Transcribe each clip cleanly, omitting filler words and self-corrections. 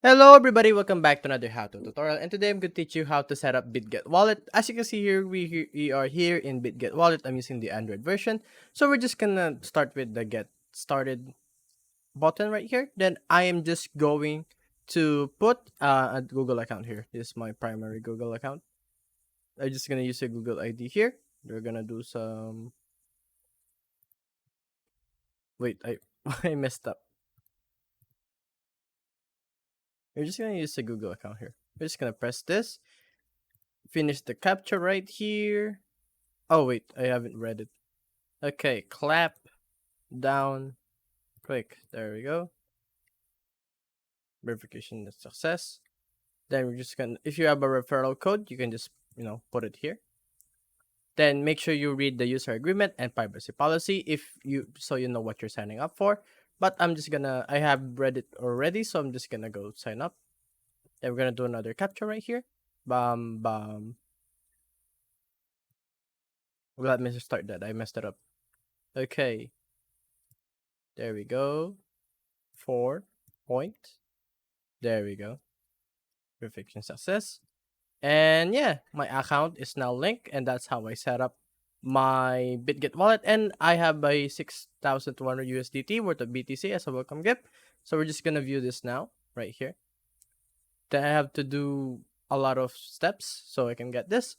Hello everybody, welcome back to another how-to tutorial, and today I'm going to teach you how to set up Bitget wallet. As you can see here, we are here in Bitget wallet. I'm using the Android version. So we're just gonna start with the get started button right here. Then I am just going to put a Google account here. This is my primary Google account. I'm just gonna use a Google ID here. We're gonna do some wait, I I messed up. We're just gonna use a Google account here. We're just gonna press this, finish the capture right here. Oh wait, I haven't read it. Okay, clap down, click. There we go. Verification is success. Then we're just gonna, if you have a referral code, you can just put it here. Then make sure you read the user agreement and privacy policy if you so you know what you're signing up for. But I have read it already, so I'm just gonna go sign up. Then we're gonna do another capture right here. Bam bam. Let me just start that. I messed it up. Okay, there we go. 4 point. There we go. Verification success. And yeah, my account is now linked, and that's how I set up my Bitget wallet. And I have a 6,200 USDT worth of BTC as a welcome gift. So we're just gonna view this now, right here. Then I have to do a lot of steps so I can get this.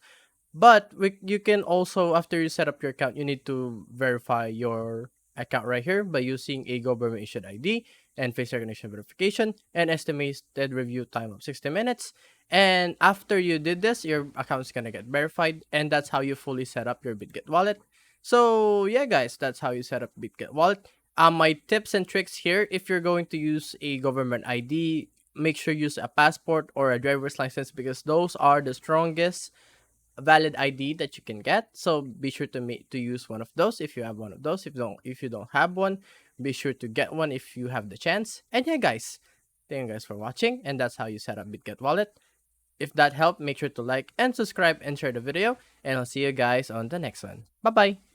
But you can also, after you set up your account, you need to verify your account right here by using a government issued ID and face recognition verification and estimated review time of 60 minutes. And after you did this, your account is going to get verified, and that's how you fully set up your Bitget wallet. So yeah, guys, that's how you set up Bitget wallet. My tips and tricks here: if you're going to use a government ID, make sure you use a passport or a driver's license because those are the strongest valid ID that you can get. So be sure to use one of those if you have one of those. If you don't have one, be sure to get one if you have the chance. And yeah, guys, thank you guys for watching, and that's how you set up Bitget wallet. If that helped, make sure to like and subscribe and share the video, and I'll see you guys on the next one. Bye bye.